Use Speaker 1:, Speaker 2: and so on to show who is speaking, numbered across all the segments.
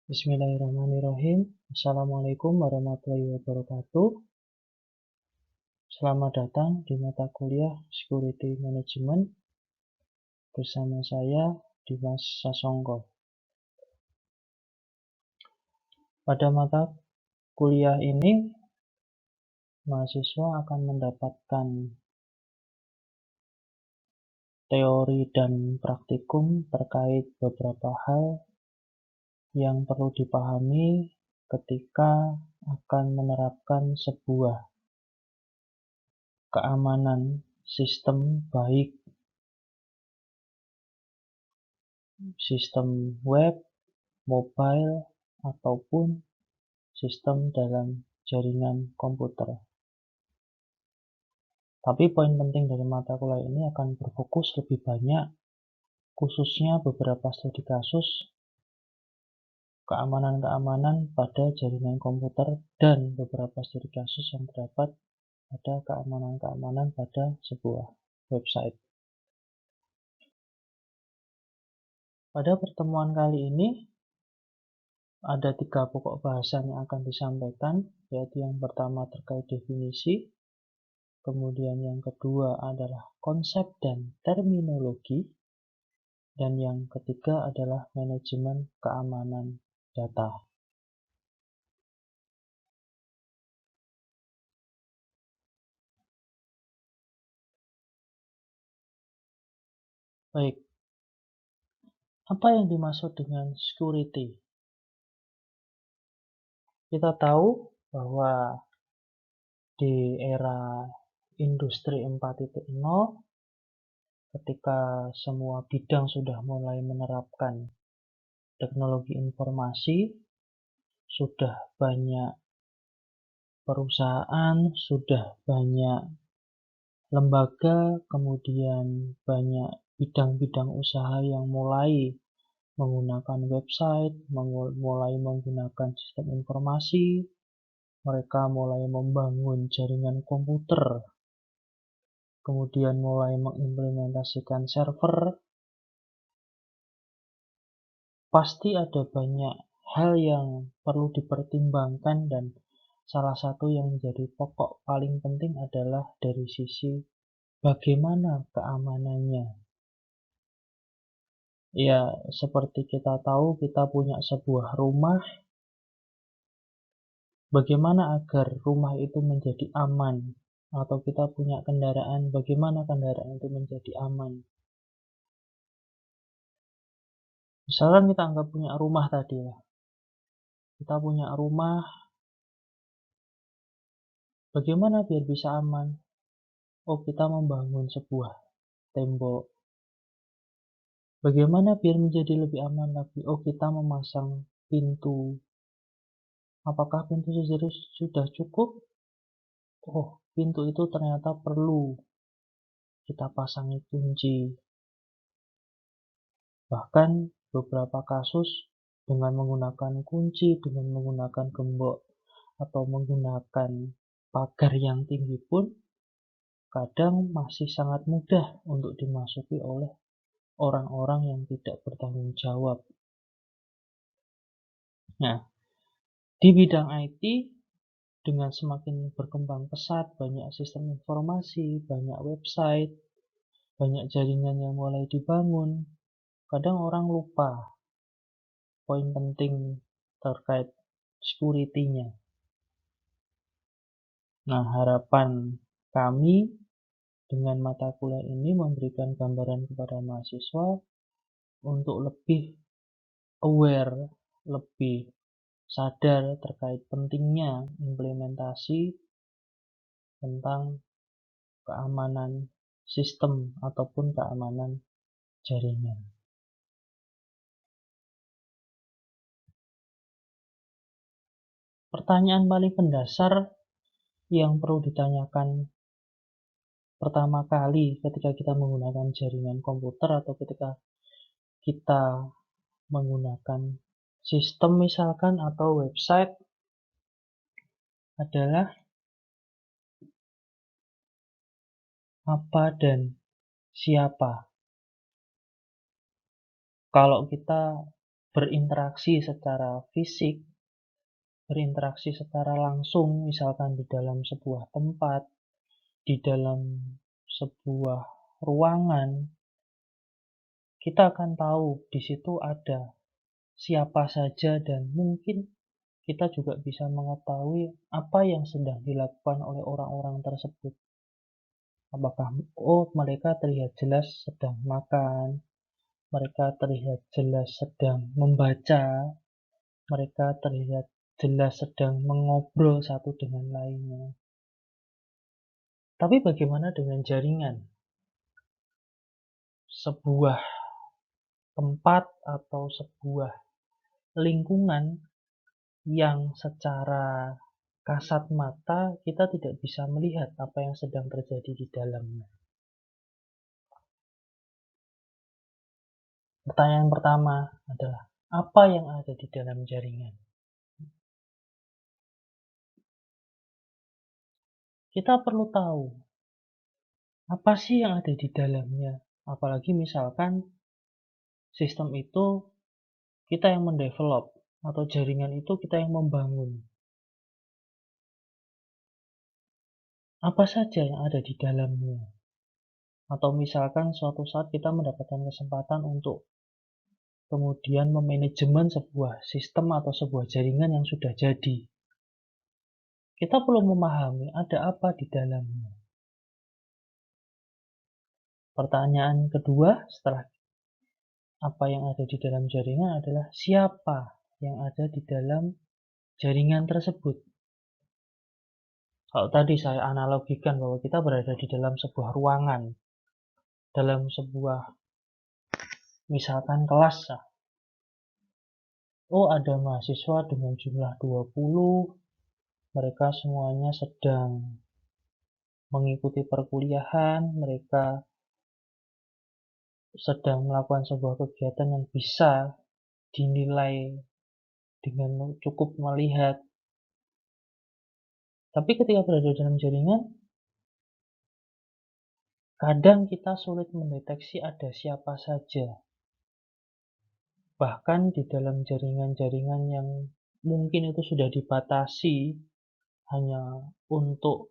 Speaker 1: Bismillahirrahmanirrahim. Assalamualaikum warahmatullahi wabarakatuh. Selamat datang di mata kuliah Security Management bersama saya, Dimas Sasongko. Pada mata kuliah ini, mahasiswa akan mendapatkan teori dan praktikum terkait beberapa hal yang perlu dipahami ketika akan menerapkan sebuah keamanan sistem, baik sistem web, mobile, ataupun sistem dalam jaringan komputer. Tapi poin penting dari mata kuliah ini akan berfokus lebih banyak, khususnya beberapa studi kasus keamanan-keamanan pada jaringan komputer dan beberapa studi kasus yang terdapat pada keamanan-keamanan pada sebuah website. Pada pertemuan kali ini, ada 3 pokok bahasan yang akan disampaikan, yaitu yang pertama terkait definisi, kemudian yang kedua adalah konsep dan terminologi, dan yang ketiga adalah manajemen keamanan data. Baik, apa yang dimaksud dengan security? Kita tahu bahwa di era industri 4.0, ketika semua bidang sudah mulai menerapkan teknologi informasi, sudah banyak perusahaan, sudah banyak lembaga, kemudian banyak bidang-bidang usaha yang mulai menggunakan website, mulai menggunakan sistem informasi, mereka mulai membangun jaringan komputer, kemudian mulai mengimplementasikan server. Pasti ada banyak hal yang perlu dipertimbangkan, dan salah satu yang menjadi pokok paling penting adalah dari sisi bagaimana keamanannya. Ya, seperti kita tahu, kita punya sebuah rumah. Bagaimana agar rumah itu menjadi aman? Atau kita punya kendaraan, bagaimana kendaraan itu menjadi aman? Misalkan kita anggap punya rumah tadi ya. Kita punya rumah, bagaimana biar bisa aman? Oh, kita membangun sebuah tembok. Bagaimana biar menjadi lebih aman lagi? Oh, kita memasang pintu. Apakah pintu sendiri sudah cukup? Oh, pintu itu ternyata perlu kita pasangi kunci. Bahkan beberapa kasus dengan menggunakan kunci, dengan menggunakan gembok, atau menggunakan pagar yang tinggi pun kadang masih sangat mudah untuk dimasuki oleh orang-orang yang tidak bertanggung jawab. Nah, di bidang IT, dengan semakin berkembang pesat, banyak sistem informasi, banyak website, banyak jaringan yang mulai dibangun, kadang orang lupa poin penting terkait security-nya. Nah, harapan kami dengan mata kuliah ini memberikan gambaran kepada mahasiswa untuk lebih aware, lebih sadar terkait pentingnya implementasi tentang keamanan sistem ataupun keamanan jaringan. Pertanyaan paling mendasar yang perlu ditanyakan pertama kali ketika kita menggunakan jaringan komputer atau ketika kita menggunakan sistem misalkan atau website adalah apa dan siapa. Kalau kita berinteraksi secara fisik, berinteraksi secara langsung, misalkan di dalam sebuah tempat, di dalam sebuah ruangan, kita akan tahu di situ ada siapa saja dan mungkin kita juga bisa mengetahui apa yang sedang dilakukan oleh orang-orang tersebut. Apakah, mereka terlihat jelas sedang makan, mereka terlihat jelas sedang membaca, mereka terlihat jelas sedang mengobrol satu dengan lainnya. Tapi bagaimana dengan jaringan? Sebuah tempat atau sebuah lingkungan yang secara kasat mata kita tidak bisa melihat apa yang sedang terjadi di dalamnya. Pertanyaan pertama adalah, apa yang ada di dalam jaringan? Kita perlu tahu, apa sih yang ada di dalamnya? Apalagi misalkan sistem itu kita yang mendevelop, atau jaringan itu kita yang membangun. Apa saja yang ada di dalamnya? Atau misalkan suatu saat kita mendapatkan kesempatan untuk kemudian memanajemen sebuah sistem atau sebuah jaringan yang sudah jadi. Kita perlu memahami ada apa di dalamnya. Pertanyaan kedua setelah apa yang ada di dalam jaringan adalah siapa yang ada di dalam jaringan tersebut. Kalau tadi saya analogikan bahwa kita berada di dalam sebuah ruangan, dalam sebuah misalkan kelas. Ada mahasiswa dengan jumlah 20, mereka semuanya sedang mengikuti perkuliahan, mereka sedang melakukan sebuah kegiatan yang bisa dinilai dengan cukup melihat. Tapi ketika berada dalam jaringan, kadang kita sulit mendeteksi ada siapa saja. Bahkan di dalam jaringan-jaringan yang mungkin itu sudah dibatasi hanya untuk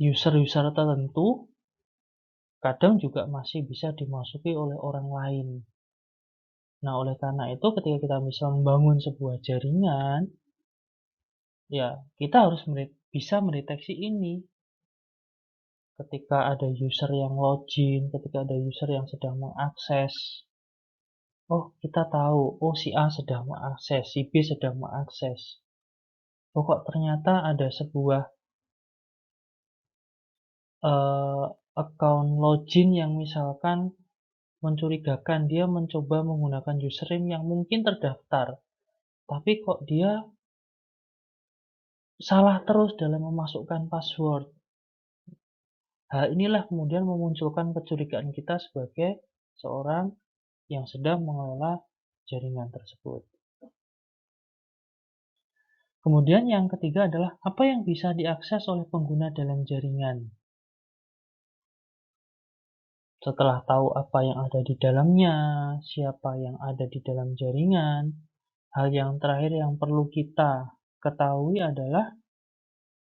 Speaker 1: user-user tertentu, kadang juga masih bisa dimasuki oleh orang lain. Nah, oleh karena itu ketika kita bisa membangun sebuah jaringan, ya kita harus bisa mendeteksi ini. Ketika ada user yang login, ketika ada user yang sedang mengakses, kita tahu, si A sedang mengakses, si B sedang mengakses. Kok ternyata ada sebuah account login yang misalkan mencurigakan, dia mencoba menggunakan username yang mungkin terdaftar, tapi kok dia salah terus dalam memasukkan password. Hal inilah kemudian memunculkan kecurigaan kita sebagai seorang yang sedang mengelola jaringan tersebut. Kemudian yang ketiga adalah apa yang bisa diakses oleh pengguna dalam jaringan. Setelah tahu apa yang ada di dalamnya, siapa yang ada di dalam jaringan, hal yang terakhir yang perlu kita ketahui adalah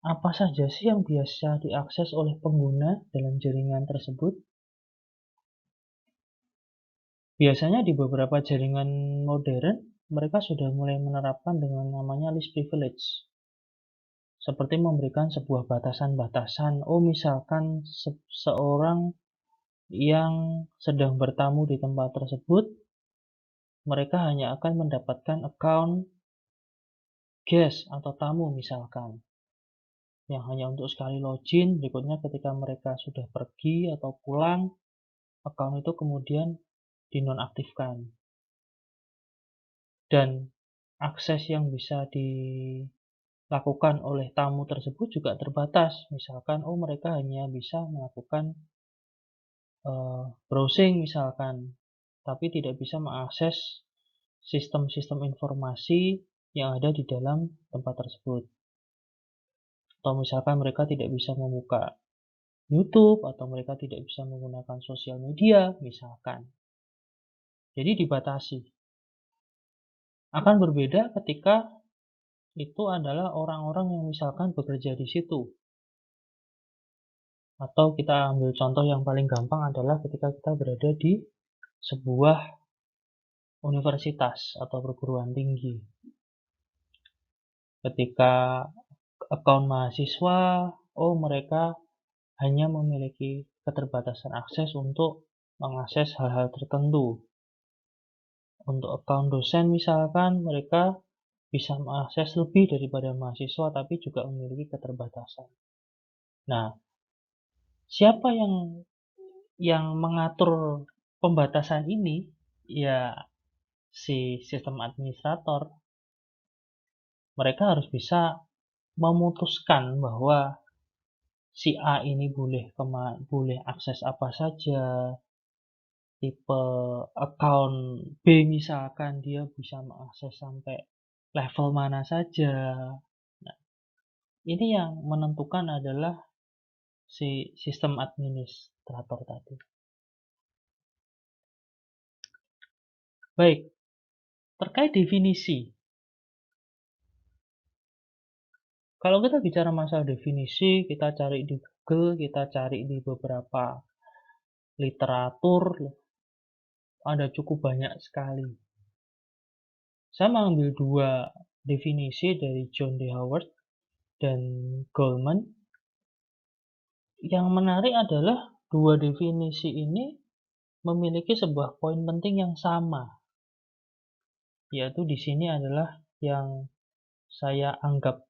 Speaker 1: apa saja sih yang biasa diakses oleh pengguna dalam jaringan tersebut. Biasanya di beberapa jaringan modern, mereka sudah mulai menerapkan dengan namanya least privilege. Seperti memberikan sebuah batasan-batasan. Misalkan seorang yang sedang bertamu di tempat tersebut, mereka hanya akan mendapatkan account guest atau tamu misalkan, yang hanya untuk sekali login, berikutnya ketika mereka sudah pergi atau pulang, account itu kemudian dinonaktifkan. Dan akses yang bisa dilakukan oleh tamu tersebut juga terbatas. Misalkan, mereka hanya bisa melakukan browsing misalkan, tapi tidak bisa mengakses sistem-sistem informasi yang ada di dalam tempat tersebut. Atau misalkan mereka tidak bisa membuka YouTube, atau mereka tidak bisa menggunakan sosial media misalkan. Jadi dibatasi. Akan berbeda ketika itu adalah orang-orang yang misalkan bekerja di situ. Atau kita ambil contoh yang paling gampang adalah ketika kita berada di sebuah universitas atau perguruan tinggi. Ketika account mahasiswa, mereka hanya memiliki keterbatasan akses untuk mengakses hal-hal tertentu. Untuk account dosen misalkan, mereka bisa mengakses lebih daripada mahasiswa tapi juga memiliki keterbatasan. Nah, siapa yang mengatur pembatasan ini? Ya, si sistem administrator. Mereka harus bisa memutuskan bahwa si A ini boleh akses apa saja, tipe account B misalkan dia bisa mengakses sampai level mana saja. Nah, ini yang menentukan adalah si sistem administrator tadi. Baik, terkait definisi. Kalau kita bicara masalah definisi, kita cari di Google, kita cari di beberapa literatur, ada cukup banyak sekali. Saya mengambil dua definisi dari John D. Howard dan Goleman. Yang menarik adalah dua definisi ini memiliki sebuah poin penting yang sama, yaitu di sini adalah yang saya anggap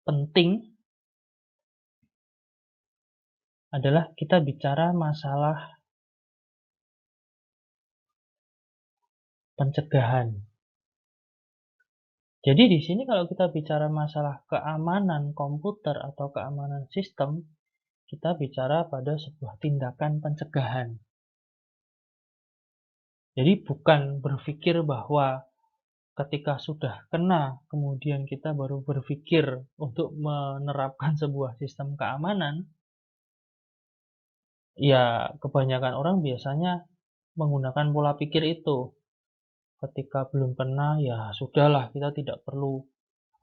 Speaker 1: penting adalah kita bicara masalah pencegahan. Jadi di sini kalau kita bicara masalah keamanan komputer atau keamanan sistem, kita bicara pada sebuah tindakan pencegahan. Jadi bukan berpikir bahwa ketika sudah kena, kemudian kita baru berpikir untuk menerapkan sebuah sistem keamanan. Ya, kebanyakan orang biasanya menggunakan pola pikir itu. Ketika belum kena, ya sudahlah, kita tidak perlu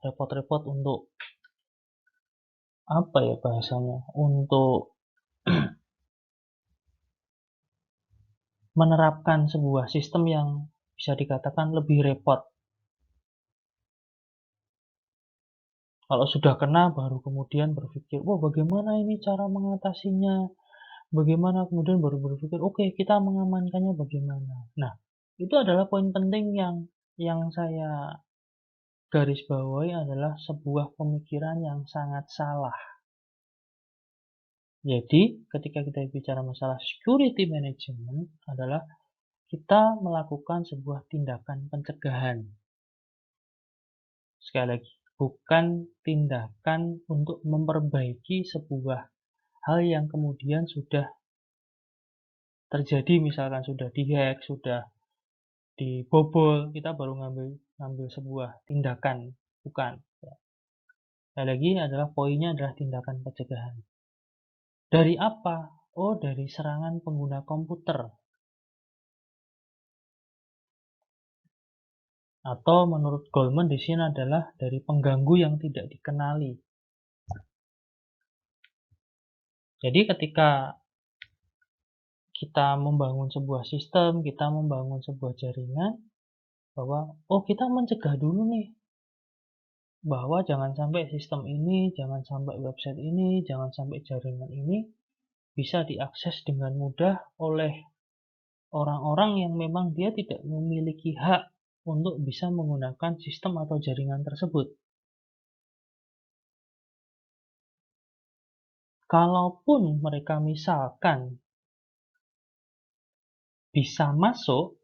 Speaker 1: repot-repot untuk apa ya bahasanya, untuk menerapkan sebuah sistem yang bisa dikatakan lebih repot. Kalau sudah kena baru kemudian berpikir, wah bagaimana ini cara mengatasinya, bagaimana kemudian baru berpikir, oke, kita mengamankannya bagaimana. Nah, itu adalah poin penting yang saya garis bawahi adalah sebuah pemikiran yang sangat salah. Jadi, ketika kita bicara masalah security management adalah kita melakukan sebuah tindakan pencegahan. Sekali lagi, bukan tindakan untuk memperbaiki sebuah hal yang kemudian sudah terjadi, misalkan sudah dihack, sudah dibobol, kita baru ngambil sebuah tindakan, bukan. Sekali lagi adalah poinnya adalah tindakan pencegahan. Dari apa? Dari serangan pengguna komputer. Atau menurut Goleman di sini adalah dari pengganggu yang tidak dikenali. Jadi ketika kita membangun sebuah sistem, kita membangun sebuah jaringan, bahwa kita mencegah dulu nih, bahwa jangan sampai sistem ini, jangan sampai website ini, jangan sampai jaringan ini bisa diakses dengan mudah oleh orang-orang yang memang dia tidak memiliki hak untuk bisa menggunakan sistem atau jaringan tersebut. Kalaupun mereka misalkan bisa masuk,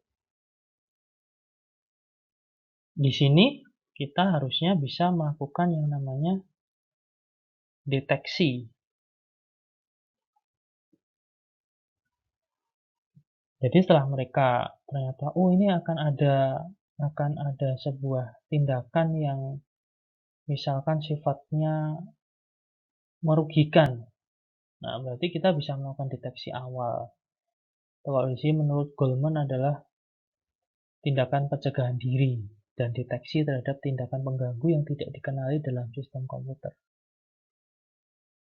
Speaker 1: di sini kita harusnya bisa melakukan yang namanya deteksi. Jadi setelah mereka ternyata ini akan ada sebuah tindakan yang misalkan sifatnya merugikan. Nah, berarti kita bisa melakukan deteksi awal. Kalau di sini menurut Goleman adalah tindakan pencegahan diri. dan deteksi terhadap tindakan pengganggu yang tidak dikenali dalam sistem komputer.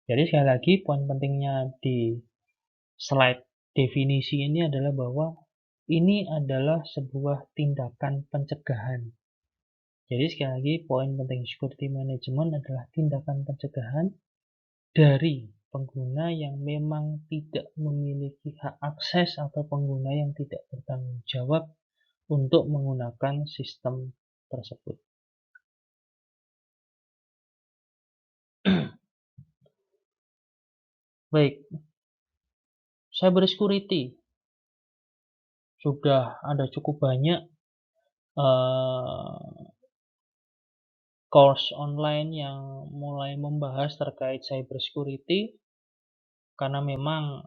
Speaker 1: Jadi sekali lagi poin pentingnya di slide definisi ini adalah bahwa ini adalah sebuah tindakan pencegahan. Jadi sekali lagi poin penting security management adalah tindakan pencegahan dari pengguna yang memang tidak memiliki hak akses atau pengguna yang tidak bertanggung jawab untuk menggunakan sistem tersebut. Baik, cyber security sudah ada cukup banyak course online yang mulai membahas terkait cyber security, karena memang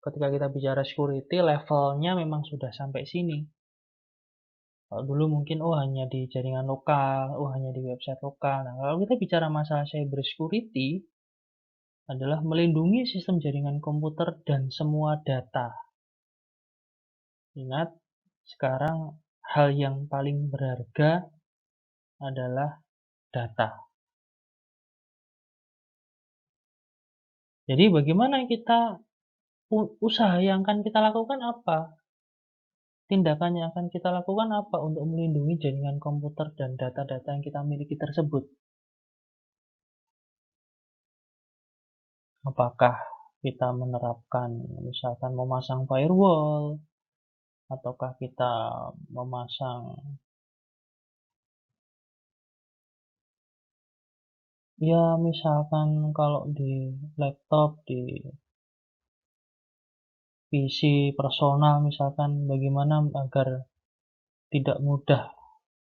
Speaker 1: ketika kita bicara security levelnya memang sudah sampai sini. Kalau dulu mungkin hanya di jaringan lokal, hanya di website lokal. Nah, kalau kita bicara masalah cyber security adalah melindungi sistem jaringan komputer dan semua data. Ingat, sekarang hal yang paling berharga adalah data. Jadi bagaimana usaha yang akan kita lakukan apa? Tindakan yang akan kita lakukan apa untuk melindungi jaringan komputer dan data-data yang kita miliki tersebut? Apakah kita menerapkan misalkan memasang firewall, ataukah kita memasang ya misalkan kalau di laptop, di PC personal misalkan bagaimana agar tidak mudah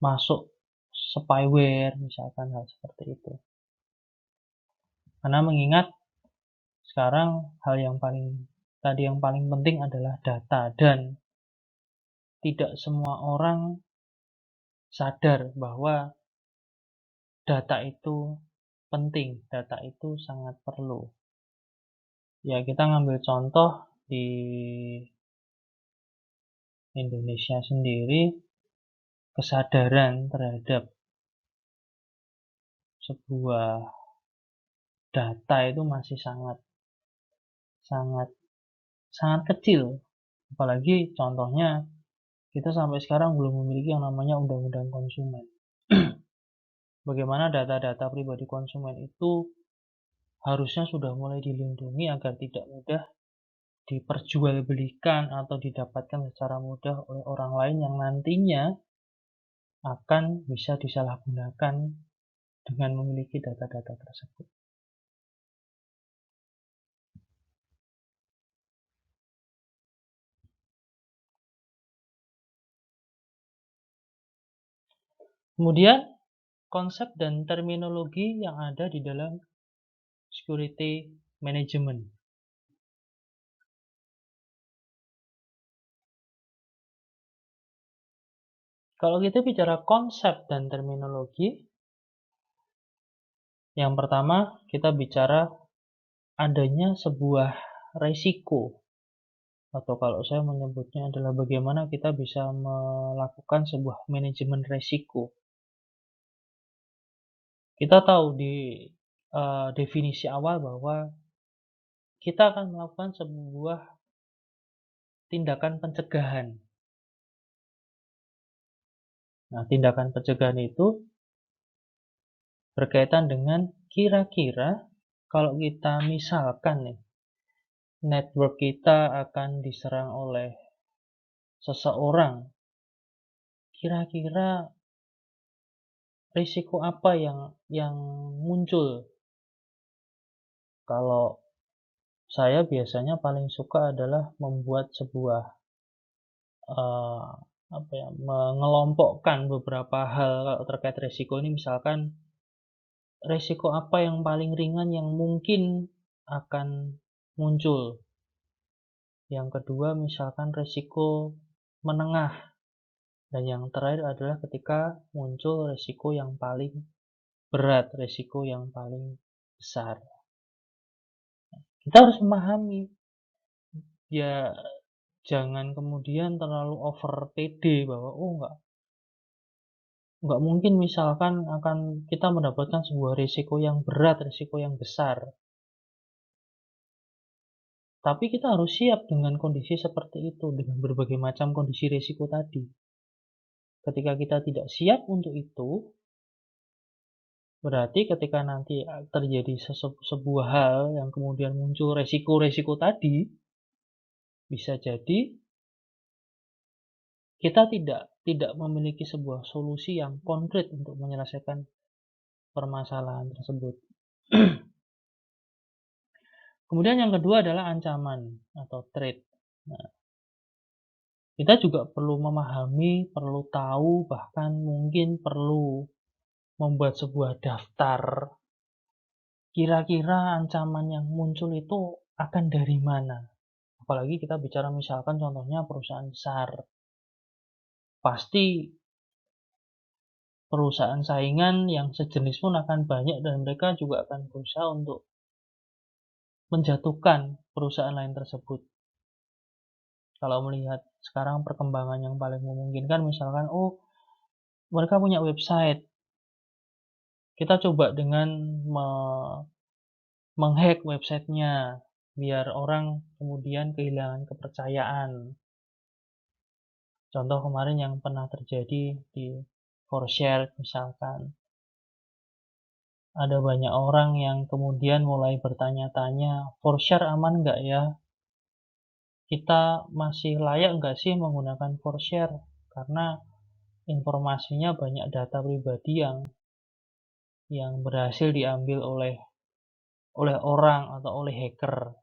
Speaker 1: masuk spyware misalkan hal seperti itu. Karena mengingat sekarang hal yang paling penting adalah data dan tidak semua orang sadar bahwa data itu penting, data itu sangat perlu. Ya, kita ngambil contoh di Indonesia sendiri, kesadaran terhadap sebuah data itu masih sangat sangat sangat kecil. Apalagi contohnya kita sampai sekarang belum memiliki yang namanya undang-undang konsumen. Bagaimana data-data pribadi konsumen itu harusnya sudah mulai dilindungi agar tidak mudah diperjualbelikan atau didapatkan secara mudah oleh orang lain yang nantinya akan bisa disalahgunakan dengan memiliki data-data tersebut. Kemudian konsep dan terminologi yang ada di dalam security management. Kalau kita bicara konsep dan terminologi, yang pertama kita bicara adanya sebuah resiko, atau kalau saya menyebutnya adalah bagaimana kita bisa melakukan sebuah manajemen resiko. Kita tahu di definisi awal bahwa kita akan melakukan sebuah tindakan pencegahan. Nah, tindakan pencegahan itu berkaitan dengan kira-kira kalau kita misalkan nih, network kita akan diserang oleh seseorang, kira-kira risiko apa yang muncul. Kalau saya biasanya paling suka adalah membuat sebuah mengelompokkan beberapa hal terkait risiko ini, misalkan risiko apa yang paling ringan yang mungkin akan muncul. Yang kedua misalkan risiko menengah. Dan yang terakhir adalah ketika muncul risiko yang paling berat, risiko yang paling besar. Kita harus memahami, ya jangan kemudian terlalu over PD bahwa enggak, Nggak mungkin misalkan akan kita mendapatkan sebuah risiko yang berat, risiko yang besar. Tapi kita harus siap dengan kondisi seperti itu, dengan berbagai macam kondisi risiko tadi. Ketika kita tidak siap untuk itu, berarti ketika nanti terjadi sebuah hal yang kemudian muncul resiko-resiko tadi, bisa jadi kita tidak memiliki sebuah solusi yang konkret untuk menyelesaikan permasalahan tersebut. Kemudian yang kedua adalah ancaman atau threat. Nah, kita juga perlu memahami, perlu tahu, bahkan mungkin perlu membuat sebuah daftar. Kira-kira ancaman yang muncul itu akan dari mana? Apalagi kita bicara misalkan contohnya perusahaan besar. Pasti perusahaan saingan yang sejenis pun akan banyak dan mereka juga akan berusaha untuk menjatuhkan perusahaan lain tersebut. Kalau melihat sekarang perkembangan yang paling memungkinkan misalkan, oh mereka punya website, kita coba dengan menghack websitenya biar orang kemudian kehilangan kepercayaan. Contoh kemarin yang pernah terjadi di Foursquare misalkan. Ada banyak orang yang kemudian mulai bertanya-tanya, Foursquare aman nggak ya? Kita masih layak nggak sih menggunakan Foursquare? Karena informasinya banyak data pribadi yang berhasil diambil oleh orang atau oleh hacker.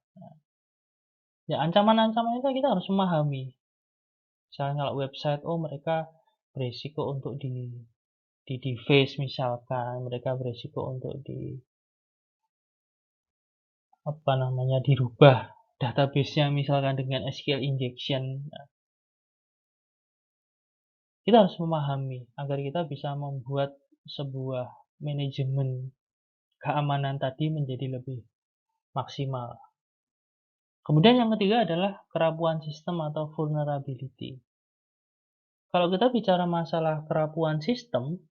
Speaker 1: Ya, ancaman-ancaman itu kita harus memahami. Misalnya kalau website, oh mereka berisiko untuk di deface misalkan, mereka berisiko untuk dirubah database-nya misalkan dengan SQL injection. Nah, kita harus memahami agar kita bisa membuat sebuah manajemen keamanan tadi menjadi lebih maksimal. Kemudian yang ketiga adalah kerapuan sistem atau vulnerability. Kalau kita bicara masalah kerapuan sistem,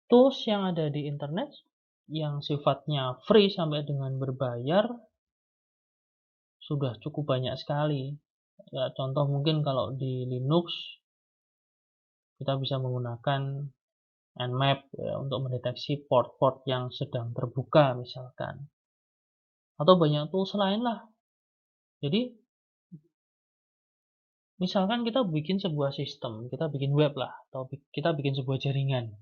Speaker 1: tools yang ada di internet yang sifatnya free sampai dengan berbayar sudah cukup banyak sekali. Ya, contoh mungkin kalau di Linux kita bisa menggunakan Nmap ya, untuk mendeteksi port-port yang sedang terbuka misalkan. Atau banyak tools lain lah. Jadi misalkan kita bikin sebuah sistem, kita bikin web lah, atau kita bikin sebuah jaringan.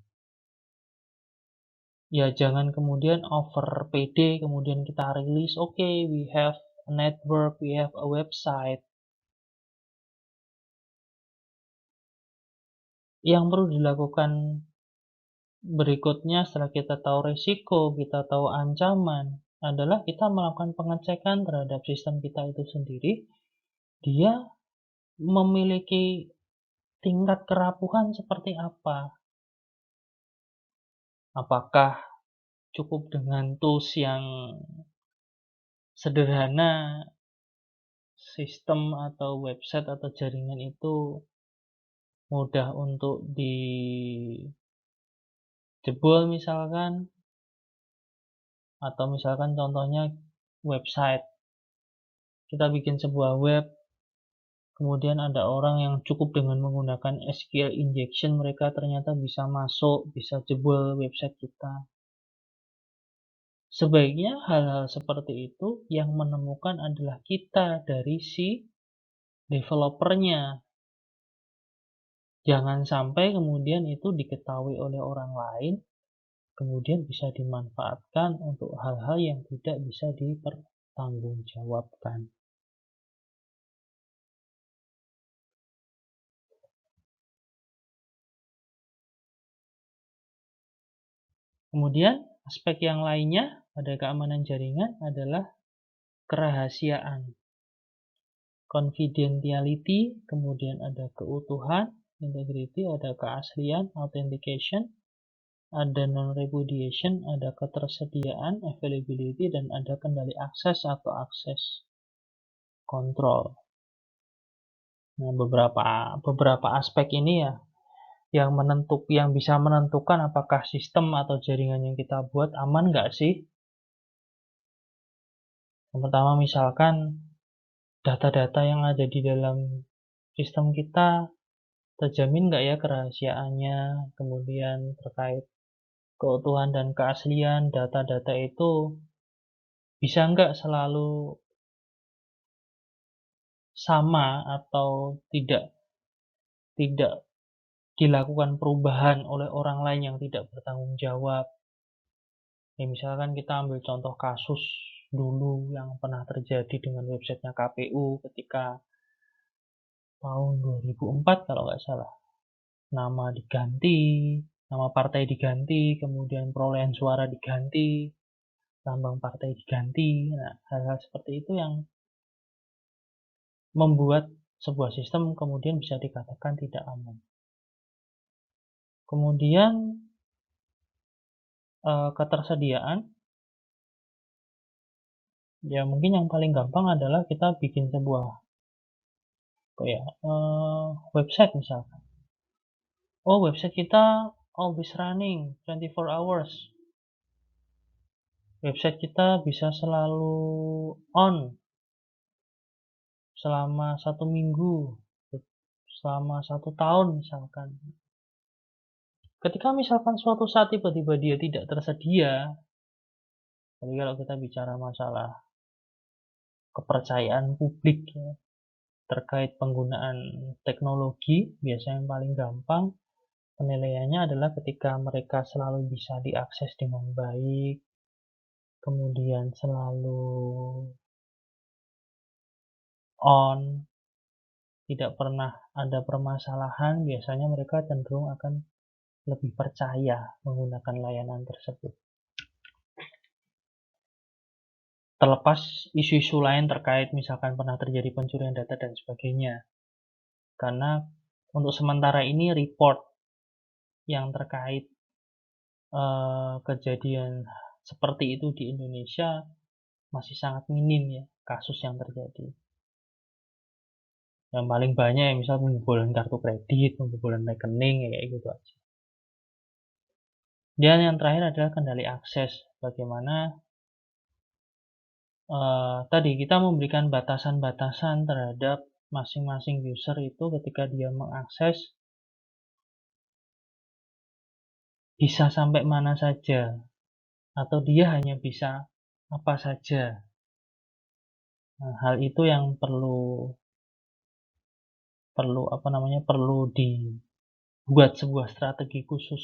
Speaker 1: Ya jangan kemudian over PD, kemudian kita rilis, okay, we have a network, we have a website. Yang perlu dilakukan berikutnya setelah kita tahu risiko, kita tahu ancaman, adalah kita melakukan pengecekan terhadap sistem kita itu sendiri. Dia memiliki tingkat kerapuhan seperti apa? Apakah cukup dengan tools yang sederhana, sistem atau website atau jaringan itu mudah untuk dijebol misalkan, atau misalkan contohnya website. Kita bikin sebuah web, kemudian ada orang yang cukup dengan menggunakan SQL injection, mereka ternyata bisa masuk, bisa jebol website kita. Sebaiknya hal-hal seperti itu yang menemukan adalah kita dari si developernya. Jangan sampai kemudian itu diketahui oleh orang lain, kemudian bisa dimanfaatkan untuk hal-hal yang tidak bisa dipertanggungjawabkan. Kemudian aspek yang lainnya pada keamanan jaringan adalah kerahasiaan, confidentiality, kemudian ada keutuhan, integrity, ada keaslian, authentication, ada non-repudiation, ada ketersediaan, availability, dan ada kendali akses atau akses kontrol. Nah, beberapa aspek ini ya yang bisa menentukan apakah sistem atau jaringan yang kita buat aman nggak sih. Yang pertama misalkan data-data yang ada di dalam sistem kita terjamin nggak ya kerahasiaannya, kemudian terkait keutuhan dan keaslian data-data itu bisa nggak selalu sama atau tidak tidak dilakukan perubahan oleh orang lain yang tidak bertanggung jawab. Ya, misalkan kita ambil contoh kasus dulu yang pernah terjadi dengan websitenya KPU ketika tahun 2004 kalau nggak salah. Nama diganti, nama partai diganti, kemudian perolehan suara diganti, lambang partai diganti. Nah, hal-hal seperti itu yang membuat sebuah sistem kemudian bisa dikatakan tidak aman. Kemudian ketersediaan, ya mungkin yang paling gampang adalah kita bikin sebuah website misalkan. Oh, website kita always running 24 hours. Website kita bisa selalu on selama 1 minggu, selama 1 tahun misalkan. Ketika misalkan suatu saat tiba-tiba dia tidak tersedia, jadi kalau kita bicara masalah kepercayaan publik ya, terkait penggunaan teknologi, biasanya yang paling gampang penilaiannya adalah ketika mereka selalu bisa diakses dengan baik, kemudian selalu on, tidak pernah ada permasalahan, biasanya mereka cenderung akan lebih percaya menggunakan layanan tersebut. Terlepas isu-isu lain terkait misalkan pernah terjadi pencurian data dan sebagainya. Karena untuk sementara ini report yang terkait kejadian seperti itu di Indonesia masih sangat minim ya kasus yang terjadi. Yang paling banyak ya misal pembobolan kartu kredit, pembobolan rekening ya kayak gitu aja. Dan yang terakhir adalah kendali akses. Bagaimana tadi kita memberikan batasan-batasan terhadap masing-masing user itu ketika dia mengakses bisa sampai mana saja atau dia hanya bisa apa saja. Nah, hal itu yang perlu perlu dibuat sebuah strategi khusus